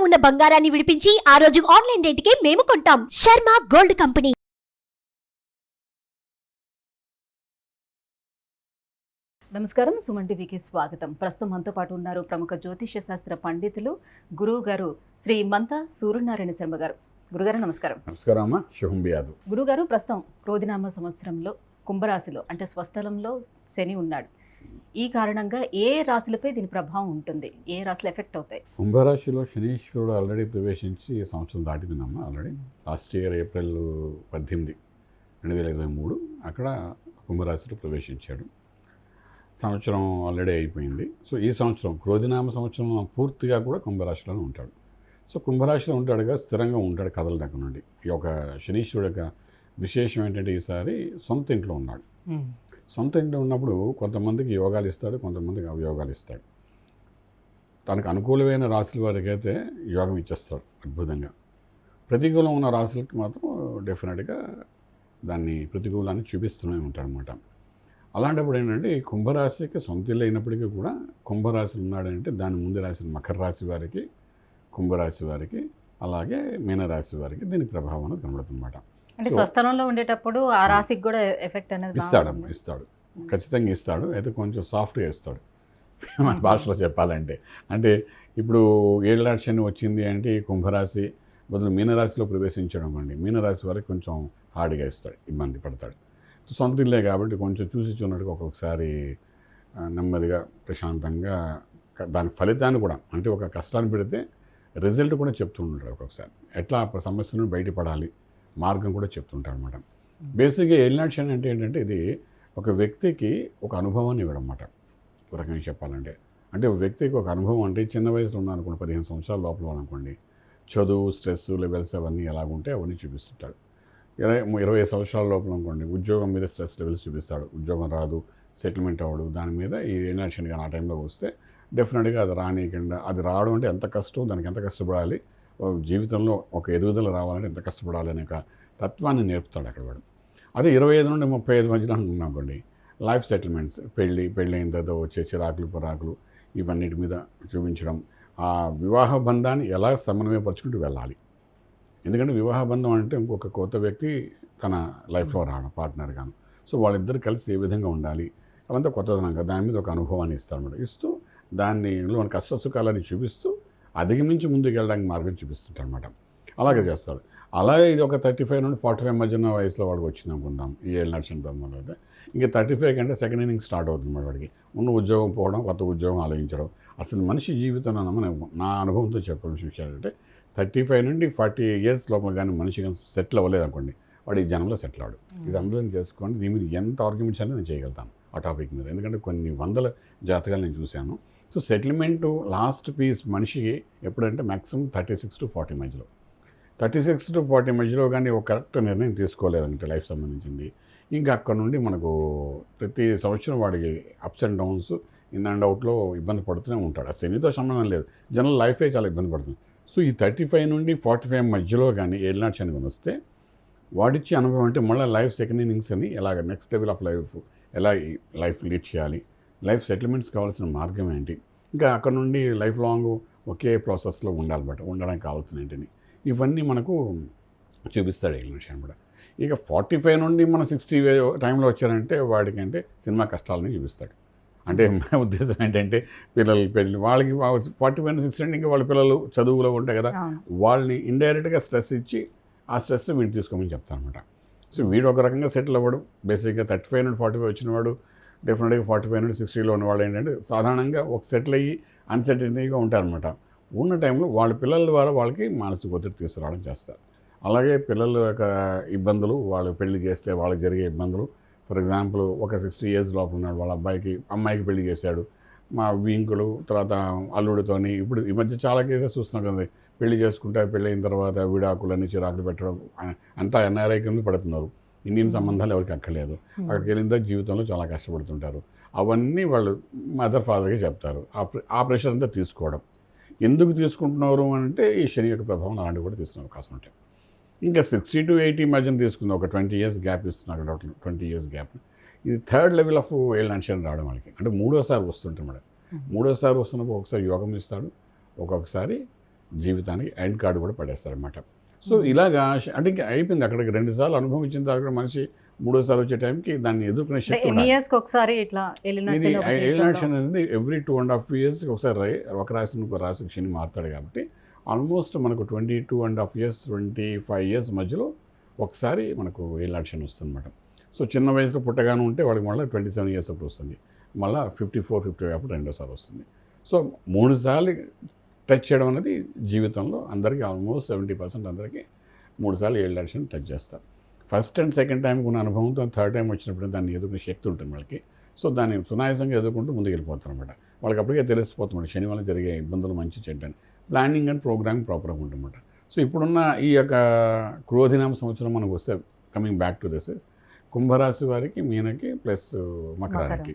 ఉన్న బంగారాన్ని విడిపించి ఆ రోజు ఆన్లైన్ రేటుకే మేము కొంటాం. Sharma gold company. నమస్కారం, సుమన్ టీవీకి స్వాగతం. ప్రస్తుతం మనతో పాటు ఉన్నారు ప్రముఖ జ్యోతిష్య శాస్త్ర పండితులు గురువు గారు శ్రీ మంత సూర్యనారాయణ శర్మ గారు. గురుగారు నమస్కారం. నమస్కారం అమ్మా, శుభం బియాదు. గురుగారు, ప్రస్తుతం క్రోధినామ సంవత్సరంలో కుంభరాశిలో అంటే స్వస్థలంలో శని ఉన్నాడు. ఈ కారణంగా ఏ రాశులపై దీని ప్రభావం ఉంటుంది, ఏ రాశులు ఎఫెక్ట్ అవుతాయి? కుంభరాశిలో శనీశ్వరుడు ఆల్రెడీ ప్రవేశించి సంవత్సరం దాటిపోయిందమ్మా. ఆల్రెడీ లాస్ట్ ఇయర్ ఏప్రిల్ 18, 2023 అక్కడ కుంభరాశిలో ప్రవేశించాడు. సంవత్సరం ఆల్రెడీ అయిపోయింది. సో ఈ సంవత్సరం క్రోధినామ సంవత్సరం పూర్తిగా కూడా కుంభరాశిలోనే ఉంటాడు. సో కుంభరాశిలో ఉంటాడుగా, స్థిరంగా ఉంటాడు, కదలడాక నుండి. ఈ యొక్క శనీశ్వరుడు యొక్క విశేషం ఏంటంటే ఈసారి సొంత ఇంట్లో ఉన్నాడు. సొంత ఇంట్లో ఉన్నప్పుడు కొంతమందికి యోగాలు ఇస్తాడు, కొంతమందికి అవయోగాలు ఇస్తాడు. తనకు అనుకూలమైన రాశుల వారికి అయితే యోగం ఇచ్చేస్తాడు అద్భుతంగా. ప్రతికూలం ఉన్న రాశులకి మాత్రం డెఫినెట్గా దాన్ని ప్రతికూలాన్ని చూపిస్తూనే ఉంటాడనమాట. అలాంటప్పుడు ఏంటంటే ఈ కుంభరాశికి సొంత ఇల్లు అయినప్పటికీ కూడా కుంభరాశి ఉన్నాడంటే దాని ముందు రాసిన మకర రాశి వారికి, కుంభరాశి వారికి, అలాగే మీనరాశి వారికి దీని ప్రభావం అనేది కనబడుతుందన్నమాట. అంటే స్వస్థలంలో ఉండేటప్పుడు ఆ రాశికి కూడా ఎఫెక్ట్ అనేది ఇస్తాడు, ఖచ్చితంగా ఇస్తాడు. అయితే కొంచెం సాఫ్ట్గా ఇస్తాడు మన భాషలో చెప్పాలంటే. అంటే ఇప్పుడు ఏళ్ళనాటి శని వచ్చింది అంటే ఈ కుంభరాశి బదులు మీనరాశిలో ప్రవేశించడం అండి, మీనరాశి వారికి కొంచెం హార్డ్గా ఇస్తాడు, ఇబ్బంది పడతాడు. సొంత ఇల్లే కాబట్టి కొంచెం చూసి చూన్నట్టుగా ఒక్కొక్కసారి నెమ్మదిగా ప్రశాంతంగా దాని ఫలితాన్ని కూడా, అంటే ఒక కష్టాన్ని పెడితే రిజల్ట్ కూడా చెప్తుంటాడు ఒక్కొక్కసారి. ఎట్లా ఆ సమస్య నుండి బయటపడాలి మార్గం కూడా చెప్తుంటాడు అనమాట. బేసిక్గా ఏలినాటి శని అంటే ఏంటంటే ఇది ఒక వ్యక్తికి ఒక అనుభవాన్ని ఇవ్వడం అన్నమాట. ఒక రకంగా చెప్పాలంటే, అంటే ఒక వ్యక్తికి ఒక అనుభవం అంటే చిన్న వయసులో ఉన్నారనుకోండి, 15 సంవత్సరాల లోపల అనుకోండి, చదువు, స్ట్రెస్ లెవెల్స్ అవన్నీ ఎలాగుంటే అవన్నీ చూపిస్తుంటాడు. 20 సంవత్సరాల లోపల అనుకోండి, ఉద్యోగం మీద స్ట్రెస్ లెవెల్స్ చూపిస్తాడు. ఉద్యోగం రాదు, సెటిల్మెంట్ అవ్వడు, దాని మీద ఈ ఏలినాటి శని కానీ ఆ టైంలో వస్తే డెఫినెట్గా అది రానికుండా, అది రావడం అంటే ఎంత కష్టం, దానికి ఎంత కష్టపడాలి, జీవితంలో ఒక ఎదుగుదల రావాలంటే ఎంత కష్టపడాలి అనే తత్వాన్ని నేర్పుతాడు అక్కడ వాడు. అదే 25 నుండి 35 మధ్యలో అనుకోండి, లైఫ్ సెటిల్మెంట్స్, పెళ్ళి అయిన తర్వాత వచ్చే చిరాకులు పరాకులు ఇవన్నిటి మీద చూపించడం, ఆ వివాహ బంధాన్ని ఎలా సమన్వయపరుచుకుంటూ వెళ్ళాలి. ఎందుకంటే వివాహ బంధం అంటే ఇంకొక కొత్త వ్యక్తి తన లైఫ్లో రావడం, పార్ట్నర్ గాను. సో వాళ్ళిద్దరు కలిసి ఏ విధంగా ఉండాలి అవంతా కొత్తదనంగా దాని మీద ఒక అనుభవాన్ని ఇస్తారన్నమాట. ఇస్తూ దానిలో కష్ట సుఖాలని చూపిస్తూ అధిగమించి ముందుకు వెళ్ళడానికి మార్గం చూపిస్తుంటారు అనమాట. అలాగే చేస్తాడు. అలాగే ఇది ఒక 35 నుండి 45 మధ్యన వయసులో వాడికి వచ్చింది అనుకుందాం ఈ ఏలినాటి శని ప్రభావం అయితే. ఇంకా 35 కంటే సెకండ్ ఇన్నింగ్ స్టార్ట్ అవుతుంది అన్నమాట. వాడికి ఉన్న ఉద్యోగం పోవడం, కొత్త ఉద్యోగం ఆలోచించడం. అసలు మనిషి జీవితంలో నా అనుభవంతో చెప్పాల్సిన విషయాలు అంటే 35 నుండి 40 ఇయర్స్ లోపల కానీ మనిషి కానీ సెటిల్ అవ్వలేదు అనుకోండి, వాడు ఈ జనంలో సెటిల్ అవ్వడు. ఇది అందులో చేసుకోండి. దీని మీద ఎంత ఆర్గ్యుమెంట్స్ అనేది నేను చేయగలుగుతాను ఆ టాపిక్ మీద, ఎందుకంటే కొన్ని వందల జాతకాలు నేను చూశాను. సో సెటిల్మెంట్ లాస్ట్ పీస్ మనిషికి ఎప్పుడంటే మ్యాక్సిమం 36 to 40 మధ్యలో. 36 to 40 మధ్యలో కానీ ఒక కరెక్ట్ నిర్ణయం తీసుకోలేదంటే లైఫ్ సంబంధించింది, ఇంకా అక్కడ నుండి మనకు ప్రతి సంవత్సరం వాడికి ups and downs, in and అవుట్లో ఇబ్బంది పడుతూనే ఉంటాడు. ఆ శనితో సంబంధం లేదు, జనరల్ లైఫే చాలా ఇబ్బంది పడుతుంది. సో ఈ 35 నుండి 45 మధ్యలో కానీ ఏలినాటి శని వస్తే వాడిచ్చే అనుభవం అంటే మళ్ళీ లైఫ్ సెకండ్ ఇన్నింగ్స్ అని ఎలాగ నెక్స్ట్ లెవెల్ ఆఫ్ లైఫ్ ఎలా లైఫ్ లీడ్ చేయాలి, లైఫ్ సెటిల్మెంట్స్ కావాల్సిన మార్గం ఏంటి, ఇంకా అక్కడ నుండి లైఫ్ లాంగ్ ఒకే ప్రాసెస్లో ఉండాలన్నమాట, ఉండడానికి కావాల్సిన ఏంటిని ఇవన్నీ మనకు చూపిస్తాడు ఏలినాటి శని కూడా. ఇక 45 నుండి మన 60 టైంలో వచ్చారంటే వాడికి అంటే సినిమా కష్టాలని చూపిస్తాడు. అంటే మన ఉద్దేశం ఏంటంటే పిల్లలు పెళ్ళి వాళ్ళకి 45 నుండి 60 ఇంకా వాళ్ళ పిల్లలు చదువులో ఉంటాయి కదా, వాళ్ళని ఇండైరెక్ట్గా స్ట్రెస్ ఇచ్చి ఆ స్ట్రెస్ని వీడు తీసుకోమని చెప్తాను అనమాట. సో వీడు ఒక రకంగా సెటిల్ అవ్వడు. బేసిక్గా 35 నుండి 45 వచ్చినవాడు డెఫినెట్గా 45 నుండి 60లో ఉన్నవాళ్ళు ఏంటంటే సాధారణంగా ఒక సెటిల్ అయ్యి అన్సర్టెనిటీగా ఉంటారనమాట. ఉన్న టైంలో వాళ్ళ పిల్లల ద్వారా వాళ్ళకి మానసిక ఒత్తిడి తీసుకురావడం చేస్తారు. అలాగే పిల్లల యొక్క ఇబ్బందులు, వాళ్ళు పెళ్లి చేస్తే వాళ్ళకి జరిగే ఇబ్బందులు. ఫర్ ఎగ్జాంపుల్ ఒక 60 ఇయర్స్ లోపల ఉన్నాడు, వాళ్ళ అమ్మాయికి పెళ్లి చేశాడు, మా వింకులు తర్వాత అల్లుడితోని. ఇప్పుడు ఈ మధ్య చాలా కేసెస్ చూస్తున్నాం కదా, పెళ్లి చేసుకుంటే పెళ్ళి అయిన తర్వాత విడాకులని చిరాకులు పెట్టడం, అంతా ఎన్ఆర్ఐ కింద పడుతున్నారు. ఇండియన్ సంబంధాలు ఎవరికి అక్కర్లేదు, అక్కడికి వెళ్ళిన జీవితంలో చాలా కష్టపడుతుంటారు. అవన్నీ వాళ్ళు మదర్ ఫాదర్కి చెప్తారు. ఆ ప్రెషర్ అంతా తీసుకోవడం. ఎందుకు తీసుకుంటున్నారు అంటే ఈ శని యొక్క ప్రభావం అలాంటివి కూడా తీసుకునే అవకాశం ఉంటాయి. ఇంకా 60 to 80 మధ్యన తీసుకుందాం, ఒక 20 years గ్యాప్ ఇస్తున్నారు డాక్టర్, 20 years గ్యాప్. ఇది థర్డ్ లెవెల్ ఆఫ్ ఏలినాటి శని రావడం వాళ్ళకి, అంటే మూడోసారి వస్తుంటాం మేడం. మూడోసారి వస్తున్నప్పుడు ఒకసారి యోగం ఇస్తాడు, ఒక్కొక్కసారి జీవితానికి ఎండ్ కార్డు కూడా పడేస్తారనమాట. సో ఇలాగా అంటే ఇంకా అయిపోయింది. అక్కడికి 2 సార్లు అనుభవం ఇచ్చిన తర్వాత మనిషి 3వ సారి వచ్చే టైంకి దాన్ని ఎదుర్కొనే శక్తి ఎన్ని ఇయర్స్కి ఒకసారి ఇట్లా ఏలినాడ్షన్ అనేది ఎవ్రీ 2.5 years ఒకసారి ఒక రాశి నుంచి ఒక రాశికి శని మారుతాడు కాబట్టి ఆల్మోస్ట్ మనకు 22.5 years 25 years మధ్యలో ఒకసారి మనకు ఏలినాడ్షన్ వస్తుంది అనమాట. సో చిన్న వయసులో పుట్టగానే ఉంటే వాడికి మళ్ళీ 27 years అప్పుడు వస్తుంది, మళ్ళీ 54, 55 అప్పుడు రెండోసారి వస్తుంది. సో 3 సార్లు టచ్ చేయడం అనేది జీవితంలో అందరికీ ఆల్మోస్ట్ 70% అందరికీ 3 సార్లు ఏలినాడ్షన్ టచ్ చేస్తారు. ఫస్ట్ అండ్ సెకండ్ టైంకి ఉన్న అనుభవంతో థర్డ్ టైం వచ్చినప్పుడు దాన్ని ఎదుర్కొనే శక్తి ఉంటుంది వాళ్ళకి. సో దాన్ని సునాయాసంగా ఎదుర్కొంటూ ముందుకు వెళ్ళిపోతారు అనమాట. వాళ్ళకి అప్పటికే తెలిసిపోతుంది శని వల్ల జరిగే ఇబ్బందులు మంచి చెడ్డని. ప్లానింగ్ అండ్ ప్రోగ్రామింగ్ ప్రాపర్గా ఉంటుందన్నమాట. సో ఇప్పుడున్న ఈ యొక్క క్రోధినామ సంవత్సరం మనకు వస్తే కమింగ్ బ్యాక్ టు దిస్ కుంభరాశి వారికి, మీనకి ప్లస్ మకరానికి.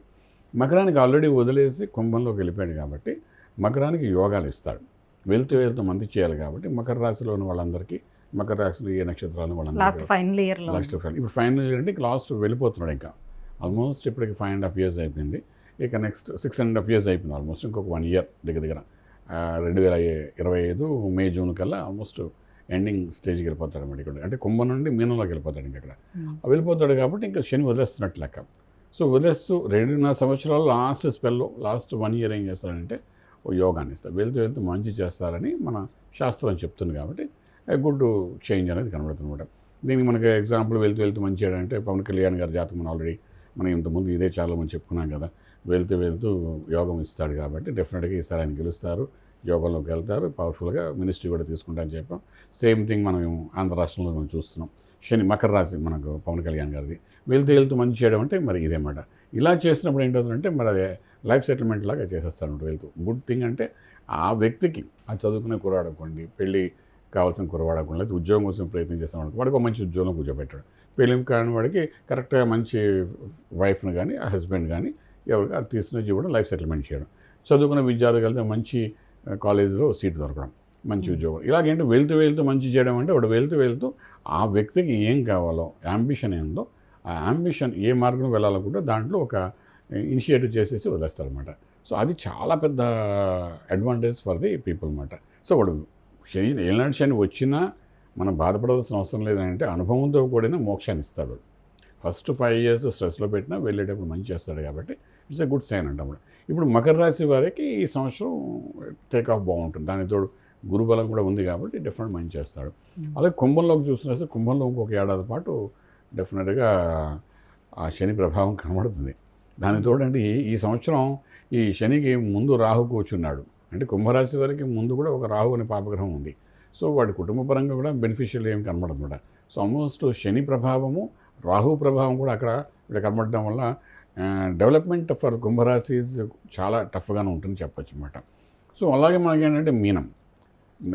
మకరానికి ఆల్రెడీ వదిలేసి కుంభంలోకి వెళ్ళిపోయాడు కాబట్టి మకరానికి యోగాలు ఇస్తాడు. వెళ్తూ మంది చేయాలి కాబట్టి మకర రాశిలో ఉన్న వాళ్ళందరికీ, మకర రాశిలో ఏ నక్షత్రాలు వాళ్ళందరికీ లాస్ట్ ఫైనల్ ఇయర్ ఇప్పుడు ఫైనల్ ఇయర్ అంటే లాస్ట్ వెళ్ళిపోతున్నాడు. ఇంకా ఆల్మోస్ట్ ఇప్పటికి 5.5 years అయిపోయింది. ఇక నెక్స్ట్ 6.5 years అయిపోయింది ఆల్మోస్ట్. ఇంకొక 1 year దగ్గర 2025 May June కల్లా ఆల్మోస్ట్ ఎండింగ్ స్టేజ్కి వెళ్ళిపోతాడు అన్నమాట. ఇక్కడ అంటే కుంభం నుండి మీనంలోకి వెళ్ళిపోతాడు. ఇంకా ఇక్కడ వెళ్ళిపోతాడు కాబట్టి ఇంకా శని వదిలేస్తున్నట్టు లెక్క. సో వదిలేస్తూ 2.5 సంవత్సరాలు లాస్ట్ స్పెల్లో లాస్ట్ 1 year ఏం చేస్తాడంటే ఓ యోగాన్ని ఇస్తారు. వెళ్తూ మంచి చేస్తారని మన శాస్త్రం చెప్తుంది కాబట్టి గుడ్ చేంజ్ అనేది కనబడుతుంది అనమాట. దీనికి మనకి ఎగ్జాంపుల్ వెళ్తూ మంచి చేయడంటే పవన్ కళ్యాణ్ గారి జాతకం మనం ఆల్రెడీ మనం ఇంతకుముందు ఇదే చాలా మంది చెప్పుకున్నాం కదా. వెళ్తూ యోగం ఇస్తాడు కాబట్టి డెఫినెట్గా ఈసారి ఆయన గెలుస్తారు, యోగంలోకి వెళ్తారు, పవర్ఫుల్గా మినిస్ట్రీ కూడా తీసుకుంటారని చెప్పాం. సేమ్ థింగ్ మనం ఆంధ్ర రాష్ట్రంలో మనం చూస్తున్నాం. శని మకర రాశి మనకు పవన్ కళ్యాణ్ గారిది వెళ్తూ మంచి చేయడం అంటే మరి ఇదేమాట. ఇలా చేసినప్పుడు ఏంటవుతుందంటే మరి అది లైఫ్ సెటిల్మెంట్ లాగా చేసేస్తాను వెళ్తూ. గుడ్ థింగ్ అంటే ఆ వ్యక్తికి ఆ చదువుకునే కురవాడనుకోండి, పెళ్ళి కావాల్సిన కురవాడకుండా, లేదా ఉద్యోగం కోసం ప్రయత్నం చేస్తాం వాడికి ఒక మంచి ఉద్యోగం కూర్చోబెట్టాడు. పెళ్ళి కాని వాడికి కరెక్ట్గా మంచి వైఫ్ని కానీ ఆ హస్బెండ్ కానీ ఎవరికి అది తీసుకుని ఇవ్వడం, లైఫ్ సెటిల్మెంట్ చేయడం. చదువుకున్న విద్యార్థులు కలితే మంచి కాలేజీలో సీట్ దొరకడం, మంచి ఉద్యోగం. ఇలాగేంటే వెళ్తూ మంచి చేయడం అంటే వాడు వెళ్తూ ఆ వ్యక్తికి ఏం కావాలో, యాంబిషన్ ఏందో, ఆ యాంబిషన్ ఏ మార్గం వెళ్ళాలనుకుంటే దాంట్లో ఒక ఇనిషియేటివ్ చేసేసి వదిలేస్తారనమాట. సో అది చాలా పెద్ద అడ్వాంటేజ్ ఫర్ ది పీపుల్ అనమాట. సో వాడు ఏనాడు శని వచ్చినా మనం బాధపడవలసిన అవసరం లేదంటే అనుభవంతో కూడిన మోక్షాన్ని ఇస్తాడు. ఫస్ట్ 5 years స్ట్రెస్లో పెట్టినా వెళ్ళేటప్పుడు మంచి చేస్తాడు కాబట్టి ఇట్స్ ఎ గుడ్ సైన్ అంటాం. ఇప్పుడు మకర రాశి వారికి ఈ సంవత్సరం టేక్ ఆఫ్ బాగుంటుంది. దానికి తోడు గురుబలం కూడా ఉంది కాబట్టి డెఫినెట్ మంచి చేస్తాడు. అలాగే కుంభంలోకి చూసినా కుంభంలో ఇంకొక ఏడాది పాటు డెఫినెట్గా ఆ శని ప్రభావం కనబడుతుంది. దాని తోడంటే ఈ సంవత్సరం ఈ శనికి ముందు రాహు కూర్చున్నాడు. అంటే కుంభరాశి వారికి ముందు కూడా ఒక రాహు అనే పాపగ్రహం ఉంది. సో వాడి కుటుంబ పరంగా కూడా బెనిఫిషియల్ ఏమి కనబడదన్నమాట. సో ఆల్మోస్ట్ శని ప్రభావము, రాహు ప్రభావం కూడా అక్కడ ఇక్కడ కనబడడం వల్ల డెవలప్మెంట్ ఫర్ కుంభరాశి చాలా టఫ్గానే ఉంటుందని చెప్పచ్చు అనమాట. సో అలాగే మనకి ఏంటంటే మీనం,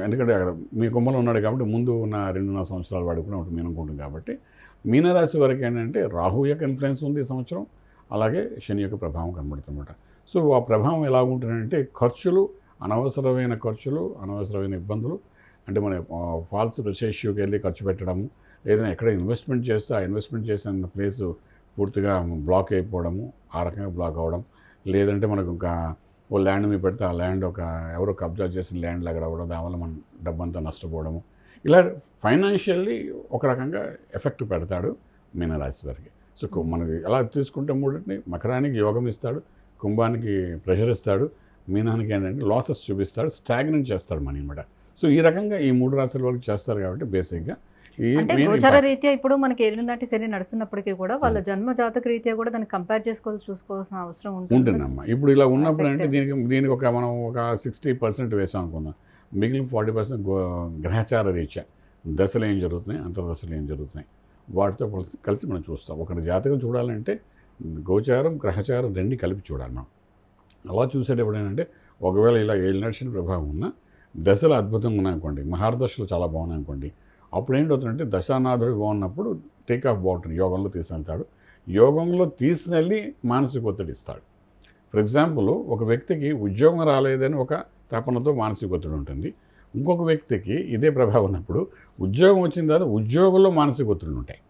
ఎందుకంటే అక్కడ మీ కుంభంలో ఉన్నాడు కాబట్టి ముందు ఉన్న 2.5 సంవత్సరాలు వాడు కూడా ఒకటి మీనం ఉంటుంది కాబట్టి మీనరాశి వరకు ఏంటంటే రాహు యొక్క ఇన్ఫ్లుయెన్స్ ఉంది ఈ సంవత్సరం, అలాగే శని యొక్క ప్రభావం కనబడుతుందన్నమాట. సో ఆ ప్రభావం ఎలా ఉంటుందంటే ఖర్చులు, అనవసరమైన ఖర్చులు, అనవసరమైన ఇబ్బందులు, అంటే మన ఫాల్స్ రిసెష్యూకి వెళ్ళి ఖర్చు పెట్టడము, ఏదైనా ఎక్కడ ఇన్వెస్ట్మెంట్ చేస్తే ఆ ఇన్వెస్ట్మెంట్ చేసిన ప్లేసు పూర్తిగా బ్లాక్ అయిపోవడము, ఆ రకంగా బ్లాక్ అవ్వడం, లేదంటే మనకు ఇంకా ఓ ల్యాండ్ మీద పెడితే ఆ ల్యాండ్ ఎవరో కబ్జా చేసిన ల్యాండ్ లాగా రావడం, దానివల్ల మన డబ్బంతా నష్టపోవడము, ఇలా ఫైనాన్షియల్లీ ఒక రకంగా ఎఫెక్ట్ పెడతాడు మీనరాశి వారికి. సో మనకి ఎలా తీసుకుంటే మూడింటిని, మకరానికి యోగం ఇస్తాడు, కుంభానికి ప్రెషర్ ఇస్తాడు, మీనానికి ఏంటంటే లాసెస్ చూపిస్తాడు, స్టాగ్నెంట్ చేస్తాడు మనీ అనమాట. సో ఈ రకంగా ఈ 3 రాశుల వరకు చేస్తారు కాబట్టి బేసిక్గా అంటే గోచర రీత్యా ఇప్పుడు మనకి ఏలినాటి శని నడుస్తున్నప్పటికీ కూడా వాళ్ళ జన్మ జాతక రీత్యా కూడా దాన్ని కంపేర్ చూసుకోవాల్సిన అవసరం ఉంటుందమ్మా. ఇప్పుడు ఇలా ఉన్నప్పుడు అంటే దీనికి మనం ఒక 60% వేసాం అనుకుందాం, మిగిలిన 40% గ్రహచార రీత్యా దశలు ఏం జరుగుతున్నాయి, అంతర్దశలు ఏం జరుగుతున్నాయి, వాటితో కలిసి మనం చూస్తాం. ఒకరి జాతకం చూడాలంటే గోచారం గ్రహచారం రెండు కలిపి చూడాలి మనం. అలా చూసేటప్పుడు ఏంటంటే ఒకవేళ ఇలా ఏలినాటి శని ప్రభావం ఉన్న దశలు అద్భుతంగా ఉన్నాయనుకోండి, మహారదశలు చాలా బాగున్నాయి అనుకోండి, అప్పుడు ఏంటవుతుందంటే దశానాథుడు బాగున్నప్పుడు టేక్ ఆఫ్ బాగుంటుంది, యోగంలో తీసుకెళ్తాడు, యోగంలో తీసుకెళ్ళి మానసిక ఒత్తిడి ఇస్తాడు. ఫర్ ఎగ్జాంపుల్ ఒక వ్యక్తికి ఉద్యోగం రాలేదని ఒక తపనతో మానసిక ఒత్తిడి ఉంటుంది, ఇంకొక వ్యక్తికి ఇదే ప్రభావం ఉన్నప్పుడు ఉద్యోగం వచ్చిన తర్వాత ఉద్యోగంలో మానసిక ఒత్తిడి ఉంటాయి.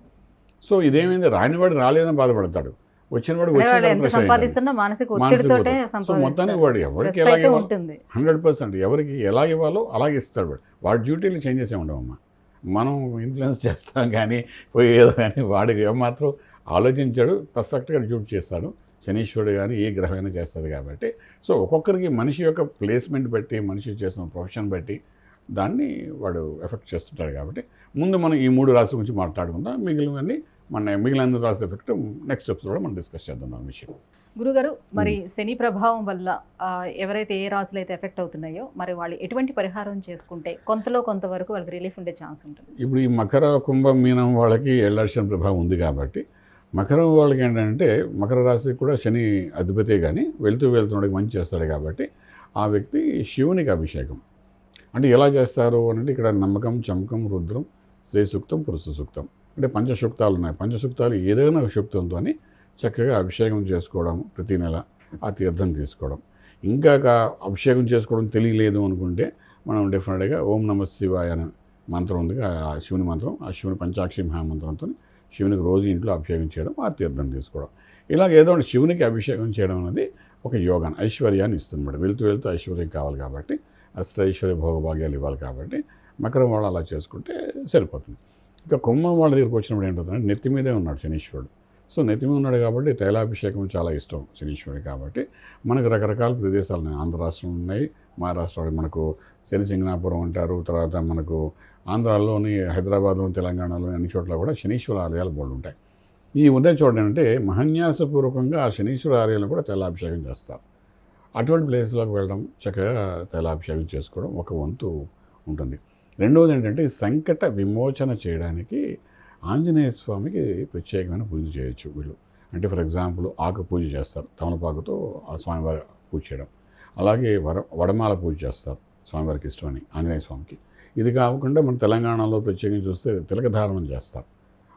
సో ఇదేమైంది, రానివాడు రాలేదని బాధపడతాడు, వచ్చిన వాడు అంటే వాళ్ళు ఎంత వచ్చిన సంపాదిస్తున్నా మానసిక ఒత్తిడితోటే సో మొత్తానికి వాడు ఎవరికి స్ట్రెస్ ఎలా అయితే ఇవ్వాలో ఉంటుంది. 100% ఎవరికి ఎలా ఇవ్వాలో అలాగే ఇస్తాడు వాడి డ్యూటీలు చేంజెస్ ఉండవమ్మా. మనం ఇన్ఫ్లుయెన్స్ చేస్తాం కానీ పోయేదో కానీ వాడికి ఏమాత్రం ఆలోచించాడు, పర్ఫెక్ట్గా డ్యూటీ చేస్తాడు. శనీశ్వరుడు కానీ ఏ గ్రహమైనా చేస్తుంది కాబట్టి సో ఒక్కొక్కరికి మనిషి యొక్క ప్లేస్మెంట్ బట్టి, మనిషి చేసిన ప్రొఫెషన్ బట్టి దాన్ని వాడు ఎఫెక్ట్ చేస్తుంటాడు. కాబట్టి ముందు మనం ఈ 3 రాశుల గురించి మాట్లాడుకుందాం. మిగిలిన రాశి ఎఫెక్ట్ నెక్స్ట్ ఎపిసోడ్లో మనం డిస్కస్ చేద్దాం ఆ విషయం. గురుగారు, మరి శని ప్రభావం వల్ల ఎవరైతే ఏ రాశులు అయితే ఎఫెక్ట్ అవుతున్నాయో మరి వాళ్ళు ఎటువంటి పరిహారం చేసుకుంటే కొంతవరకు వాళ్ళకి రిలీఫ్ ఉండే ఛాన్స్ ఉంటుంది? ఇప్పుడు ఈ మకర, కుంభం, మీనం వాళ్ళకి ఏళ్ళ ప్రభావం ఉంది కాబట్టి మకరం వాళ్ళకి ఏంటంటే మకర రాశికి కూడా శని అధిపతే కానీ వెళ్తున్నాడికి మంచి చేస్తాడు కాబట్టి ఆ వ్యక్తి శివునికి అభిషేకం అంటే ఎలా చేస్తారు అంటే ఇక్కడ నమ్మకం, చమకం, రుద్రం, శ్రీ సూక్తం, పురుష సూక్తం అంటే పంచసూక్తాలు ఉన్నాయి. పంచసూక్తాలు ఏదైనా సూక్తంతో చక్కగా అభిషేకం చేసుకోవడం, ప్రతి నెల ఆ తీర్థం తీసుకోవడం. ఇంకా అభిషేకం చేసుకోవడం తెలియలేదు అనుకుంటే మనం డెఫినెట్గా ఓం నమ శివాయ అనే మంత్రం ఉంది, ఆ శివుని మంత్రం, ఆ శివుని పంచాక్షరి మహామంత్రంతో శివునికి రోజు ఇంట్లో అభిషేకం చేయడం, ఆ తీర్థం తీసుకోవడం. ఇలాగ ఏదో శివునికి అభిషేకం చేయడం అనేది ఒక యోగాన్ని, ఐశ్వర్యాన్ని ఇస్తుంది. వెళ్తూ ఐశ్వర్యం కావాలి కాబట్టి ఐశ్వర్య భోగభాగ్యాలు ఇవ్వాలి కాబట్టి మకరం వాళ్ళు అలా చేసుకుంటే సరిపోతుంది. ఇంకా కుంభం వాళ్ళ దగ్గరికి వచ్చినప్పుడు ఏంటంటే నెత్తి మీదే ఉన్నాడు శనీశ్వరుడు. సో నెత్తి మీద ఉన్నాడు కాబట్టి తైలాభిషేకం చాలా ఇష్టం శనీశ్వరుడు కాబట్టి మనకు రకరకాల ప్రదేశాలు ఉన్నాయి. ఆంధ్ర రాష్ట్రం ఉన్నాయి, మహారాష్ట్రలో మనకు శనిసింగనాపురం అంటారు, తర్వాత మనకు ఆంధ్రాలోని హైదరాబాద్లోని తెలంగాణలోని అన్ని చోట్ల కూడా శనీశ్వర ఆలయాలు బోర్డు ఉంటాయి. ఈ ఉదయం చూడండి అంటే మహాన్యాసపూర్వకంగా ఆ శనీశ్వర ఆలయాలను కూడా తైలాభిషేకం చేస్తారు. అటువంటి ప్లేస్లోకి వెళ్ళడం, చక్కగా తైలాభిషేకం చేసుకోవడం ఒక వంతు ఉంటుంది. రెండవది ఏంటంటే సంకట విమోచన చేయడానికి ఆంజనేయ స్వామికి ప్రత్యేకమైన పూజ చేయొచ్చు వీళ్ళు. అంటే ఫర్ ఎగ్జాంపుల్ ఆకు పూజ చేస్తారు, తమలపాకుతో ఆ స్వామివారి పూజ చేయడం. అలాగే వడమాల పూజ చేస్తారు స్వామివారికి ఇష్టమని ఆంజనేయ స్వామికి. ఇది కాకుండా మన తెలంగాణలో ప్రత్యేకంగా చూస్తే తిలకధారణం చేస్తారు,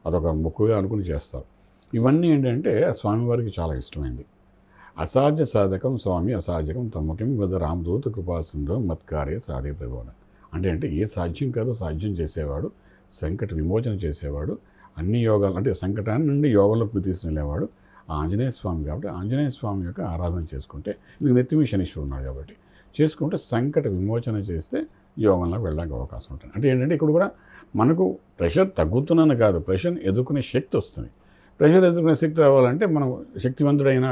అదొక మొక్కుగా అనుకుని చేస్తారు. ఇవన్నీ ఏంటంటే స్వామివారికి చాలా ఇష్టమైంది. అసాధ్య సాధకం స్వామి అసాధ్యకం తమ్మకం వద రామదూత కృపాసింధం మత్కార్య సాధే ప్రబోధ అంటే ఏ సాధ్యం కాదో సాధ్యం చేసేవాడు, సంకట విమోచన చేసేవాడు, అన్ని యోగాలు అంటే సంకటాన్ని నుండి యోగంలోకి తీసుకెళ్ళేవాడు ఆంజనేయ స్వామి. కాబట్టి ఆంజనేయ స్వామి యొక్క ఆరాధన చేసుకుంటే ఇది నెత్తిమీ శనీశ్వరుడు ఉన్నాడు కాబట్టి చేసుకుంటే సంకట విమోచన చేస్తే యోగంలో వెళ్ళడానికి అవకాశం ఉంటుంది. అంటే ఏంటంటే ఇక్కడ కూడా మనకు ప్రెషర్ తగ్గుతున్నాను కాదు, ప్రెషర్ ఎదుర్కొనే శక్తి వస్తుంది. ప్రెషర్ ఎదుర్కొనే శక్తి రావాలంటే మనం శక్తివంతుడైన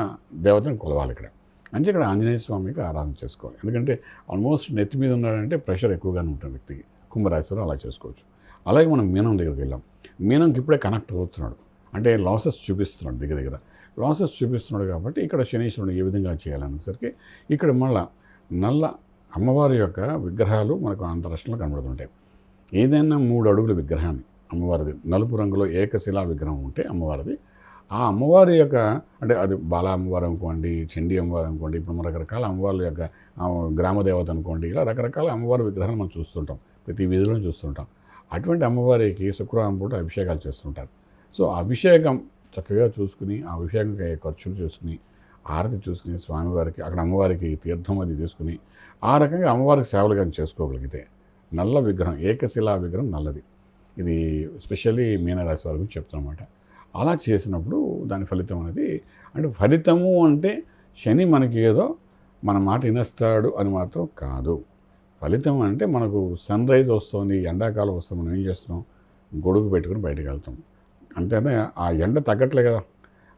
దేవతను కొలవాలి ఇక్కడ. అంటే ఇక్కడ ఆంజనేయ స్వామికి ఆరాధన చేసుకోవాలి. ఎందుకంటే ఆల్మోస్ట్ నెత్తి మీద ఉన్నాడంటే ప్రెషర్ ఎక్కువగానే ఉంటుంది వ్యక్తికి. కుంభరాశిలో అలా చేసుకోవచ్చు. అలాగే మనం మీనం దగ్గరికి వెళ్ళాం. మీనంకి ఇప్పుడే కనెక్ట్ అవుతున్నాడు, అంటే లాసెస్ చూపిస్తున్నాడు, దగ్గర లాసెస్ చూపిస్తున్నాడు కాబట్టి ఇక్కడ శనీశ్వరుడు ఏ విధంగా చేయాలనేసరికి ఇక్కడ మళ్ళా నల్ల అమ్మవారి యొక్క విగ్రహాలు మనకు అంతరాష్ట్రంలో కనబడుతుంటాయి. ఏదైనా 3 అడుగుల విగ్రహాన్ని అమ్మవారిది నలుపు రంగులో ఏకశిలా విగ్రహం ఉంటే అమ్మవారిది, ఆ అమ్మవారి యొక్క అంటే అది బాలా అమ్మవారు అనుకోండి, చండీ అమ్మవారు అనుకోండి, ఇప్పుడు మన రకరకాల అమ్మవారి యొక్క గ్రామదేవత అనుకోండి, ఇలా రకరకాల అమ్మవారి విగ్రహాలు మనం చూస్తుంటాం, ప్రతి వీధిలో చూస్తుంటాం. అటువంటి అమ్మవారికి శుక్రవారం పూట అభిషేకాలు చేస్తుంటారు. సో అభిషేకం చక్కగా చూసుకుని ఆ అభిషేకం ఖర్చులు చూసుకుని ఆరతి చూసుకుని స్వామివారికి అక్కడ అమ్మవారికి తీర్థం అది తీసుకుని ఆ రకంగా అమ్మవారికి సేవలు కానీ చేసుకోగలిగితే నల్ల విగ్రహం ఏకశిలా విగ్రహం నల్లది, ఇది స్పెషల్లీ మీనరాశి వారి గురించి చెప్తానమాట. అలా చేసినప్పుడు దాని ఫలితం అనేది అంటే ఫలితము అంటే శని మనకి ఏదో మన మాట వినేస్తాడు అని మాత్రం కాదు. ఫలితం అంటే మనకు సన్ రైజ్ వస్తుంది, ఎండాకాలం వస్తుంది, మనం ఏం చేస్తున్నాం గొడుగు పెట్టుకుని బయటకు వెళ్తాం. అంతేనా ఆ ఎండ తగ్గట్లే కదా.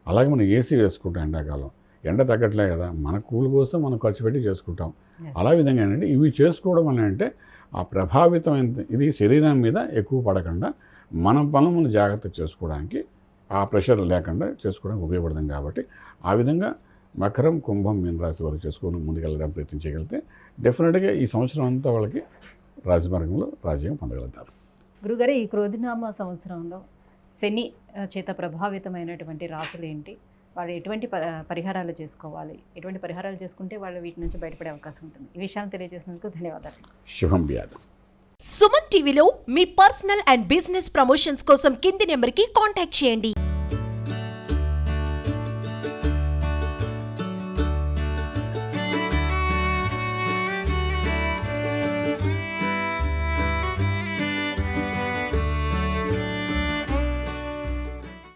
అలాగే మనం ఏసీ వేసుకుంటాం ఎండాకాలం, ఎండ తగ్గట్లే కదా, మన కూల్ కోసం మనం ఖర్చు పెట్టి చేసుకుంటాం. అలా విధంగా ఏంటంటే ఇవి చేసుకోవడం వల్ల అంటే ఆ ప్రభావితం ఇది శరీరం మీద ఎక్కువ పడకుండా మన పనులు మనం జాగ్రత్త చేసుకోవడానికి ఆ ప్రెషర్ లేకుండా చేసుకోవడానికి ఉపయోగపడుతుంది. కాబట్టి ఆ విధంగా మకరం, కుంభం, మీన రాశి వరకు చేసుకొని ముందుకెళ్ళడానికి ప్రయత్నం చేయగలిగితే డెఫినెట్గా ఈ సంవత్సరం అంతా వాళ్ళకి రాజమార్గంలో రాజ్యం పొందగలుగుతారు. గురుగారు, ఈ క్రోధినామ సంవత్సరంలో శని చేత ప్రభావితమైనటువంటి రాశులు ఏంటి, వాళ్ళు ఎటువంటి పరిహారాలు చేసుకోవాలి, ఎటువంటి పరిహారాలు చేసుకుంటే వాళ్ళు వీటి నుంచి బయటపడే అవకాశం ఉంటుంది, ఈ విషయాన్ని తెలియజేసినందుకు ధన్యవాదాలు. శుభం వ్యాధి. సుమన్ టీవీలో మీ పర్సనల్ అండ్ బిజినెస్ ప్రమోషన్స్ కోసం కింది నెంబర్కి కాంటాక్ట్ చేయండి.